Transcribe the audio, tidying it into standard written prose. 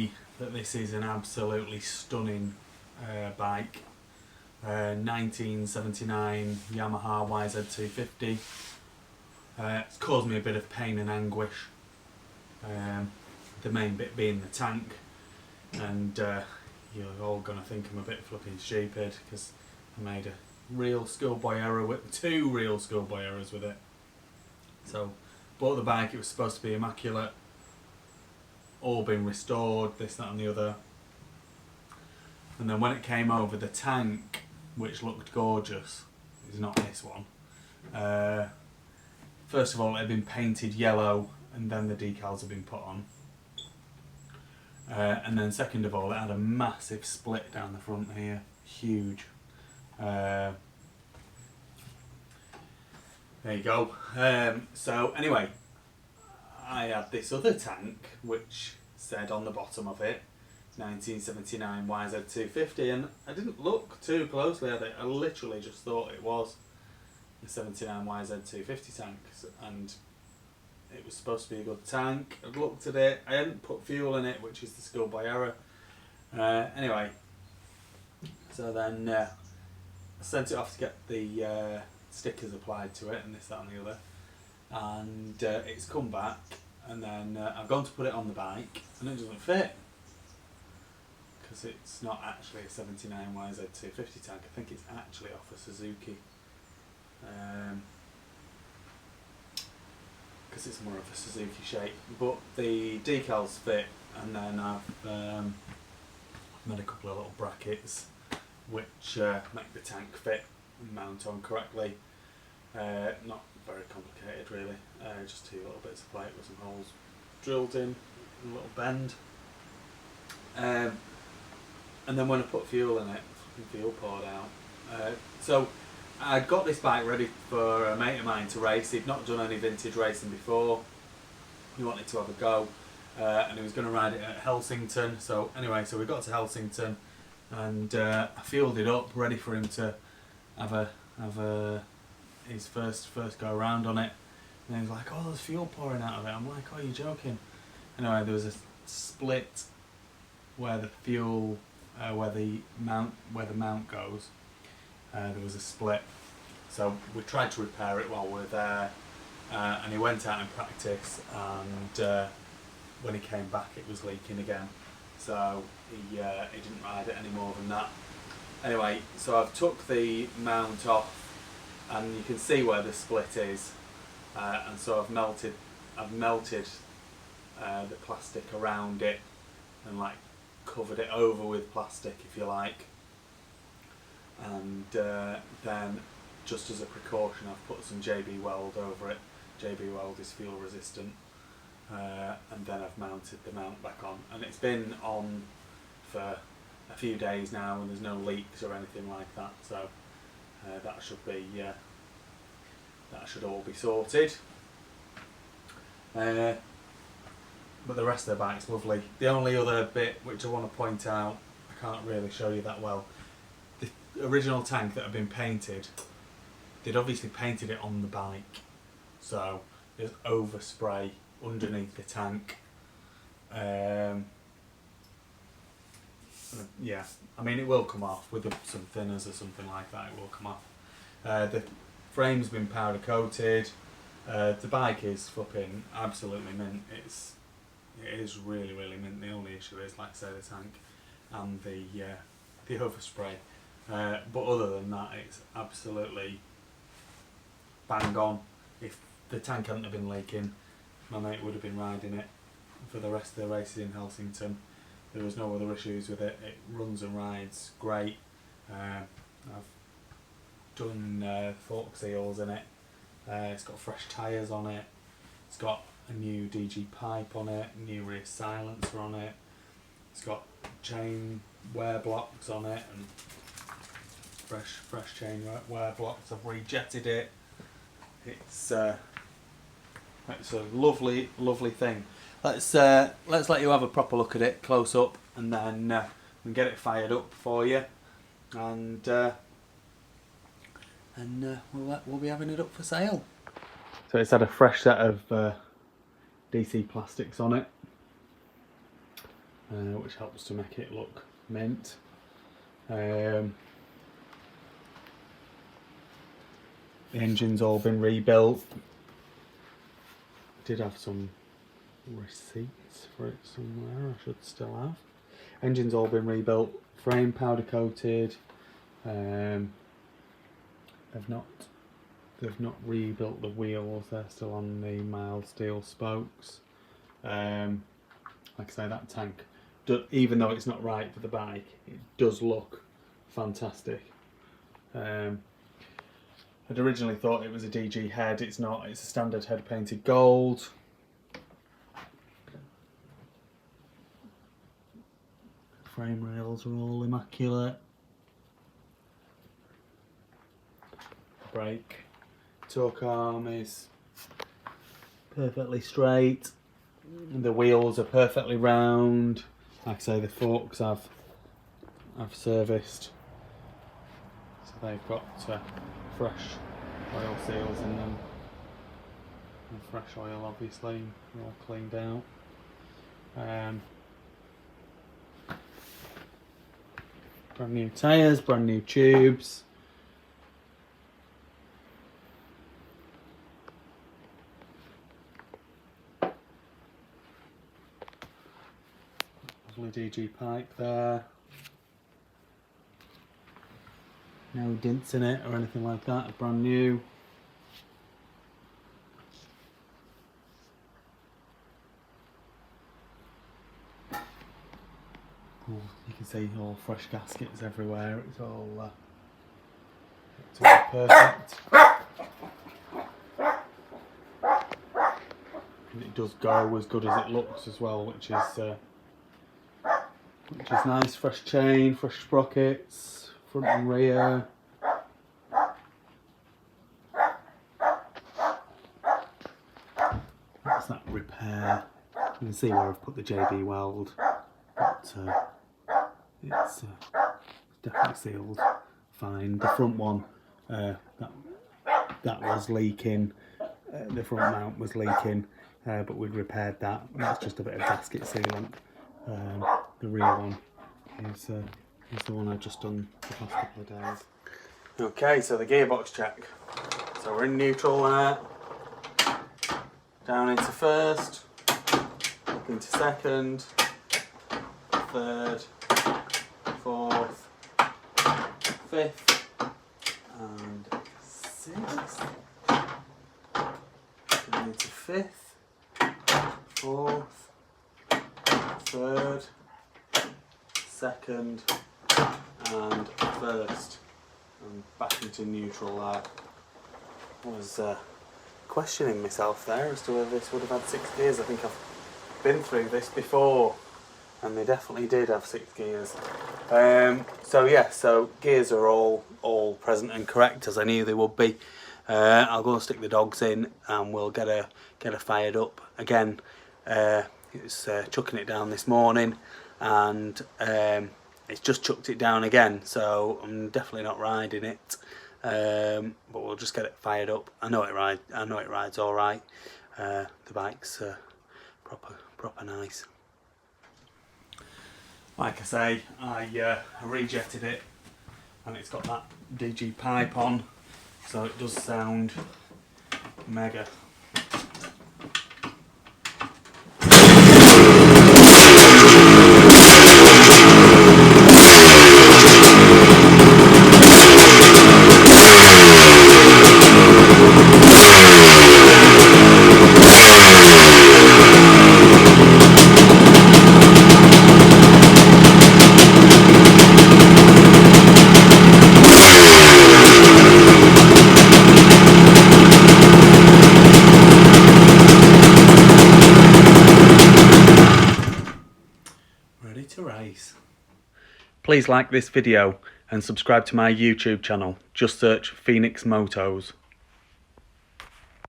say that this is an absolutely stunning bike. 1979 Yamaha YZ250. It's caused me a bit of pain and anguish. The main bit being the tank, and you're all going to think I'm a bit flipping stupid because I made a real schoolboy error with two real schoolboy errors with it. So bought the bike, it was supposed to be immaculate, all been restored, this, that and the other, and then when it came over, the tank, which looked gorgeous, is not this one. First of all, it had been painted yellow and then the decals had been put on. And then second of all, it had a massive split down the front here, huge. There you go. So anyway, I had this other tank which said on the bottom of it 1979 YZ250, and I didn't look too closely at it. I literally just thought it was the 79 YZ250 tank, and it was supposed to be a good tank. I looked at it, I hadn't put fuel in it, which is the schoolboy error. Anyway, so then I sent it off to get the stickers applied to it and this, that and the other, and it's come back, and then I've gone to put it on the bike and it doesn't fit because it's not actually a 79 YZ250 tank. I think it's actually off a Suzuki, because it's more of a Suzuki shape, but the decals fit, and then I've made a couple of little brackets which make the tank fit and mount on correctly. Not very complicated really, just two little bits of plate with some holes drilled in, a little bend. And then when I put fuel in it, fuel poured out. So I got this bike ready for a mate of mine to race. He'd not done any vintage racing before. He wanted to have a go, and he was going to ride it at Helsington. So anyway, so we got to Helsington, and I fueled it up, ready for him to have his first go around on it. And he was like, "Oh, there's fuel pouring out of it." I'm like, "Oh, you're joking?" Anyway, there was a split where the fuel, where the mount goes. There was a split, so we tried to repair it while we were there, and he went out in practice, and when he came back it was leaking again, so he didn't ride it any more than that. Anyway, so I've took the mount off, and you can see where the split is, and so I've melted the plastic around it and like covered it over with plastic, if you like. And then, just as a precaution, I've put some JB Weld over it. JB Weld is fuel resistant, and then I've mounted the mount back on, and it's been on for a few days now, and there's no leaks or anything like that. So that should all be sorted. But the rest of the bike's lovely. The only other bit which I want to point out, I can't really show you that well. The original tank that had been painted, they'd obviously painted it on the bike, so there's overspray underneath the tank. Yeah, I mean it will come off with some thinners or something like that. It will come off. The frame's been powder coated. The bike is flipping absolutely mint. It is really mint. The only issue is, like I say, the tank and the overspray. But other than that, it's absolutely bang on. If the tank hadn't have been leaking, my mate would have been riding it for the rest of the races in Helsington. There was no other issues with it. It runs and rides great. I've done fork seals in it. It's got fresh tyres on it. It's got a new DG pipe on it, new rear silencer on it. It's got chain wear blocks on it and fresh chain wear blocks. I've rejetted it. It's a lovely thing. Let's let you have a proper look at it close up, and then we can get it fired up for you, and we'll be having it up for sale. So it's had a fresh set of DC plastics on it. which helps to make it look mint. The engine's all been rebuilt. I did have some receipts for it somewhere, I should still have. Engine's all been rebuilt, frame powder coated. They've not rebuilt the wheels, they're still on the mild steel spokes. Like I say, that tank, even though it's not right for the bike, it does look fantastic. I'd originally thought it was a DG head, it's not, it's a standard head painted gold. Frame rails are all immaculate. Brake torque arm is perfectly straight. The wheels are perfectly round. Like I say, the forks I've serviced, so they've got fresh oil seals in them, and fresh oil obviously, all cleaned out. Brand new tyres, brand new tubes. Lovely DG pipe there. No dents in it or anything like that, brand new. Oh, you can see all fresh gaskets everywhere, it's all perfect. And it does go as good as it looks as well, which is nice. Fresh chain, fresh sprockets, front and rear. That's that repair. You can see where I've put the JB weld, but it's definitely sealed fine. The front one, that was leaking. The front mount was leaking, but we'd repaired that. That's just a bit of gasket sealant. The rear one is the one I've just done the past couple of days. Okay, so the gearbox check. So we're in neutral there. Down into first, up into second, third, fourth, fifth, and sixth. Down into fifth, fourth, third, second, and first. And back into neutral there. I was questioning myself there as to whether this would have had 6 gears. I think I've been through this before, and they definitely did have 6 gears. So yeah, so gears are all present and correct as I knew they would be. I'll go and stick the dogs in, and we'll get her fired up again. It's chucking it down this morning, and it's just chucked it down again, so I'm definitely not riding it. But we'll just get it fired up. I know it rides all right. The bike's proper nice. Like I say, I rejetted it, and it's got that DG pipe on, so it does sound mega. Ready to race. Please like this video and subscribe to my YouTube channel. Just search Phoenix Motos.